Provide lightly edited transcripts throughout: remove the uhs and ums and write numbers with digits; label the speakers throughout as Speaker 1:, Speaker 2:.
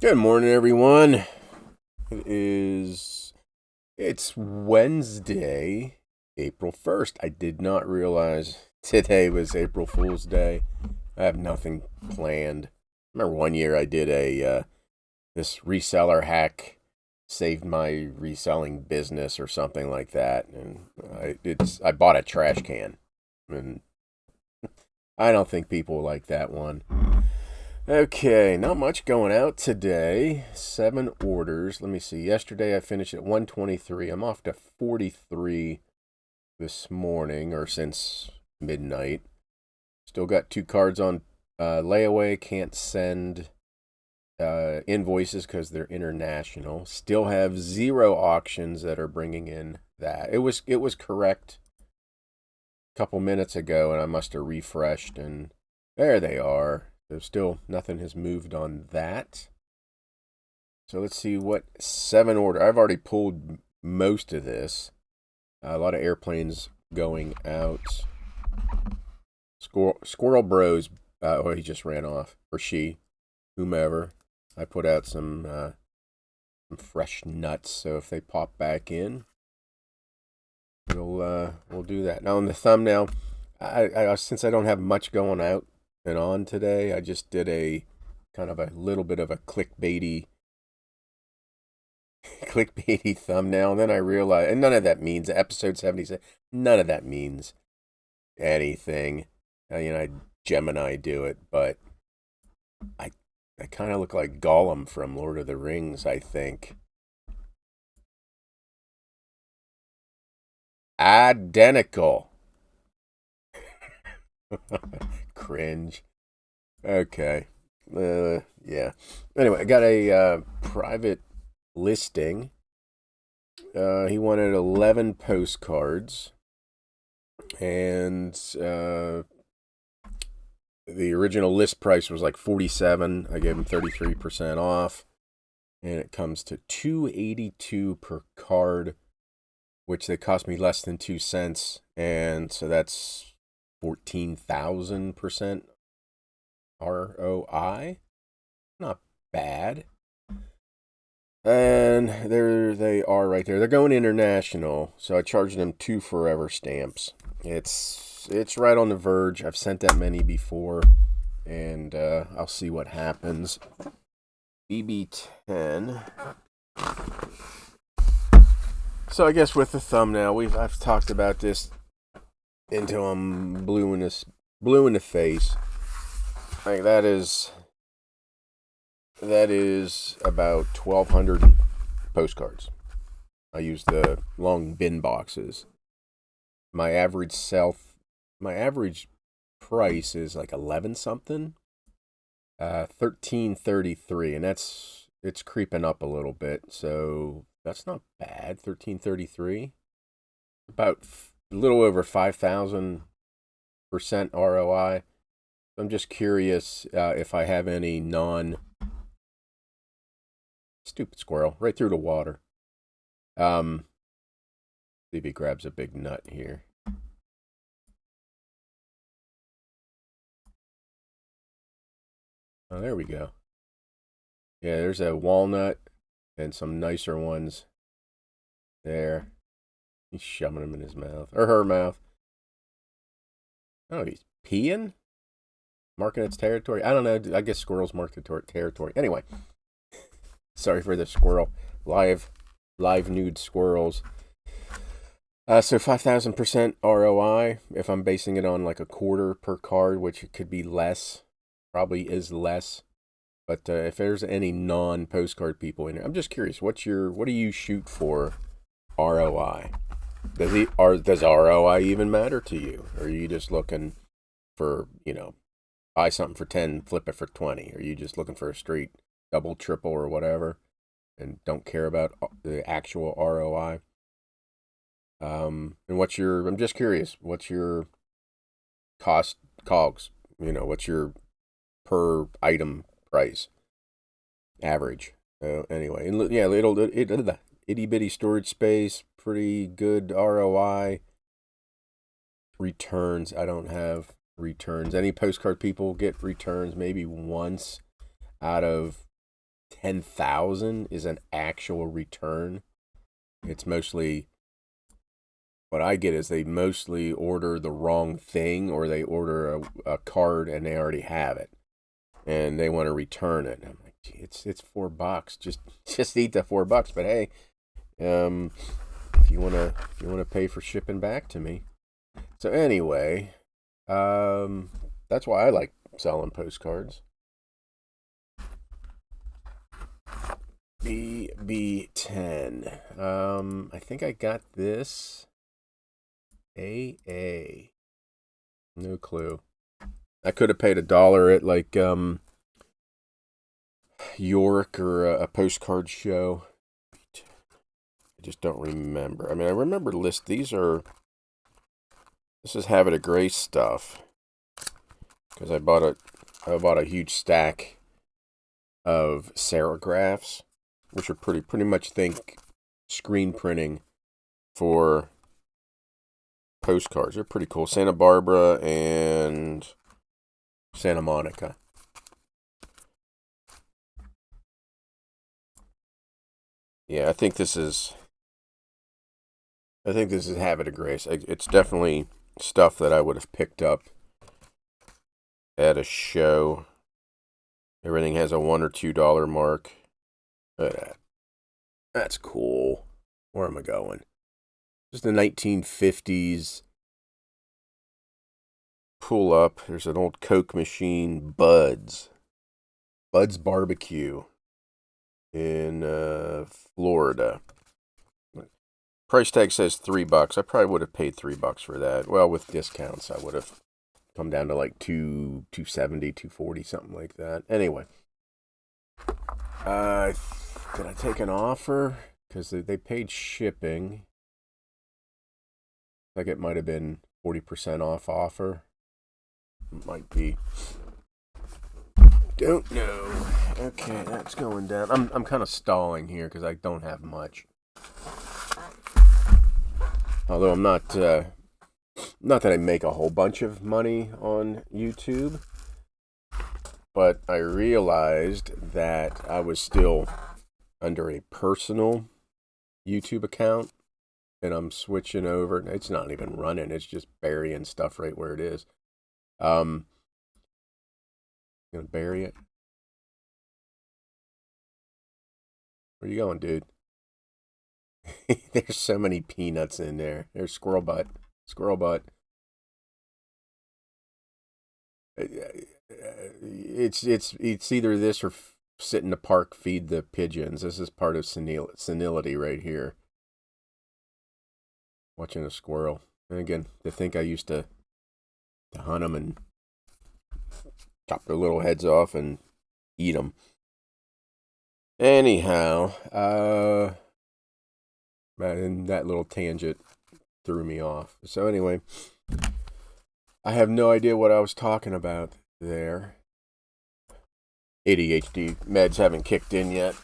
Speaker 1: Good morning, everyone. It's Wednesday, April 1st. I did not realize today was April Fool's Day. I have nothing planned. I remember one year I did this reseller hack, saved my reselling business or something like that, and I bought a trash can, and I don't think people like that one. Okay, not much going out today. 7 orders. Let me see. Yesterday I finished at 123. I'm off to 43 this morning, or since midnight. Still got 2 cards on layaway. Can't send invoices because they're international. Still have 0 auctions that are bringing in that. It was correct a couple minutes ago, and I must have refreshed, and there they are. So still nothing has moved on that. So let's see what 7 order. I've already pulled most of this. A lot of airplanes going out. Squirrel Bros. He just ran off, or she, whomever. I put out some fresh nuts, so if they pop back in, we'll do that. Now on the thumbnail, I since I don't have much going out and on today, I just did a kind of a little bit of a clickbaity thumbnail, and then I realized, and none of that means episode 76. None of that means anything. I Gemini do it, but I kind of look like Gollum from Lord of the Rings, I think. Identical. Cringe. Okay. Yeah. Anyway, I got a private listing. He wanted 11 postcards, and the original list price was like $47. I gave him 33% off, and it comes to $282 per card, which they cost me less than 2 cents, and so that's 14,000% ROI. Not bad. And there they are right there. They're going international, so I charged them 2 forever stamps. It's right on the verge. I've sent that many before, and I'll see what happens. BB10. So I guess with the thumbnail, I've talked about this until I'm blue in the face. Like that is about 1,200 postcards. I use the long bin boxes. My average price is like 11 something, 13.33, and it's creeping up a little bit. So that's not bad. 13.33, about a little over 5,000% ROI. I'm just curious if I have any stupid squirrel right through the water. See if he grabs a big nut here. Oh, there we go. Yeah, there's a walnut and some nicer ones there. He's shoving them in his mouth, or her mouth. Oh, he's peeing? Marking its territory? I don't know. I guess squirrels mark the territory. Anyway, sorry for the squirrel. Live nude squirrels. So 5,000% ROI. If I'm basing it on like a quarter per card, which it could be less, probably is less. But if there's any non-postcard people in it, I'm just curious. What do you shoot for ROI? Does ROI even matter to you? Or are you just looking for, buy something for 10, flip it for 20? Are you just looking for a straight double, triple, or whatever, and don't care about the actual ROI? And I'm just curious, what's your COGS? What's your per item price average? Anyway, and yeah, itty bitty storage space, pretty good ROI. Returns, I don't have returns. Any postcard people get returns maybe once out of 10,000 is an actual return. It's mostly, what I get is they mostly order the wrong thing, or they order a card and they already have it and they want to return it. And I'm like, gee, it's $4. Just eat the $4. But hey, if you wanna pay for shipping back to me. So anyway, that's why I like selling postcards. BB10. I think I got this. AA. No clue. I could have paid $1 at like York or a postcard show. I just don't remember. I mean, I remember this is Have It a Grace stuff, because I bought a huge stack of serigraphs, which are pretty much think screen printing for postcards. They're pretty cool. Santa Barbara and Santa Monica. Yeah, I think this is Have It a Grace. It's definitely stuff that I would have picked up at a show. Everything has a $1 or $2 mark. Look at that. That's cool. Where am I going? Just the 1950s. Pull up. There's an old Coke machine. Bud's Barbecue in Florida. Price tag says $3. I probably would have paid $3 for that. Well, with discounts, I would have come down to like $270, $240, something like that. Anyway, did I take an offer? Because they paid shipping. Like it might have been 40% off offer. Might be. Don't know. Okay, that's going down. I'm kind of stalling here because I don't have much. Although I'm not that I make a whole bunch of money on YouTube, but I realized that I was still under a personal YouTube account, and I'm switching over. It's not even running. It's just burying stuff right where it is. Gonna bury it. Where you going, dude? There's so many peanuts in there. There's Squirrel butt. It's either this or sit in the park, feed the pigeons. This is part of senility right here. Watching a squirrel. And again, to think I used to hunt them and chop their little heads off and eat them. Anyhow, and that little tangent threw me off. So anyway, I have no idea what I was talking about there. ADHD meds haven't kicked in yet.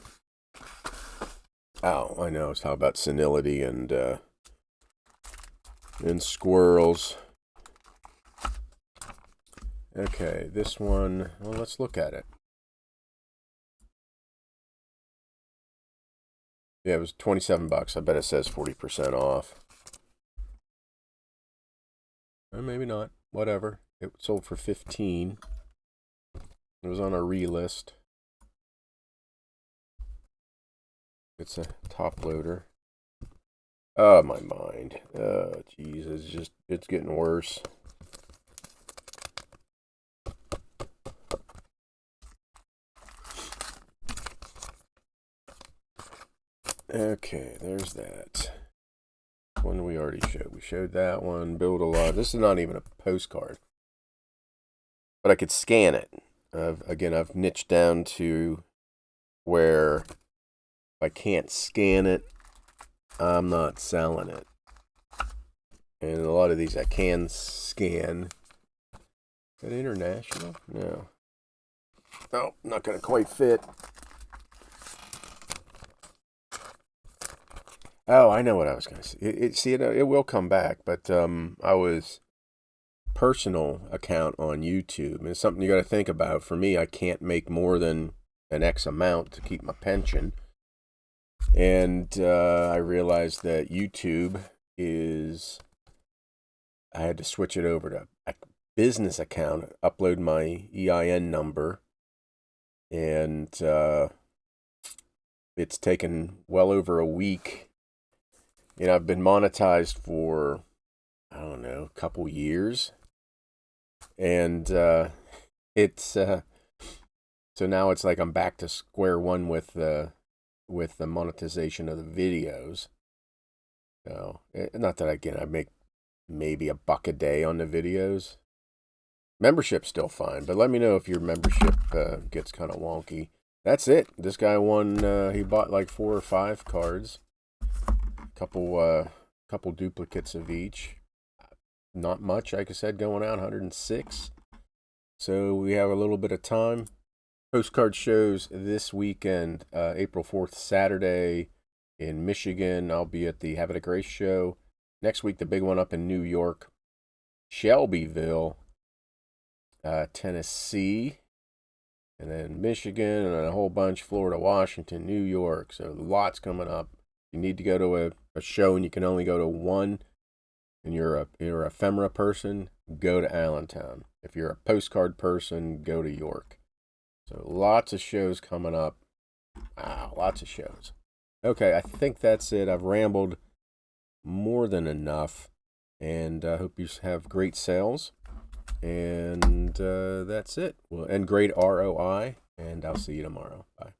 Speaker 1: Oh, I know. I was talking about senility and squirrels. Okay, this one, well, let's look at it. Yeah, it was $27. I bet it says 40% off. Or maybe not. Whatever. It sold for $15. It was on a re-list. It's a top loader. Oh, my mind. Oh, jeez. It's getting worse. Okay, there's that. One we already showed. We showed that one. Build a lot. This is not even a postcard. But I could scan it. I've niched down to where if I can't scan it, I'm not selling it. And a lot of these I can scan. Is that international? No. Oh, not going to quite fit. Oh, I know what I was going to say. It will come back, but I was personal account on YouTube. It's something you got to think about. For me, I can't make more than an X amount to keep my pension. And I realized that YouTube I had to switch it over to a business account, upload my EIN number, and it's taken well over a week. I've been monetized for, I don't know, a couple years. And it's so now it's like I'm back to square one with the monetization of the videos. So, not that I make maybe $1 a day on the videos. Membership's still fine, but let me know if your membership gets kind of wonky. That's it. This guy won. He bought like 4 or 5 cards, couple duplicates of each. Not much, like I said, going out 106. So we have a little bit of time. Postcard shows this weekend, April 4th, Saturday in Michigan. I'll be at the Have It a Grace show. Next week, the big one up in New York, Shelbyville, Tennessee, and then Michigan, and a whole bunch, Florida, Washington, New York. So lots coming up. You need to go to a show and you can only go to one, and you're a ephemera person, go to Allentown. If you're a postcard person, go to York. So lots of shows coming up. Wow, lots of shows. Okay, I think that's it. I've rambled more than enough, and I hope you have great sales. And that's it. Well, and great ROI, and I'll see you tomorrow. Bye.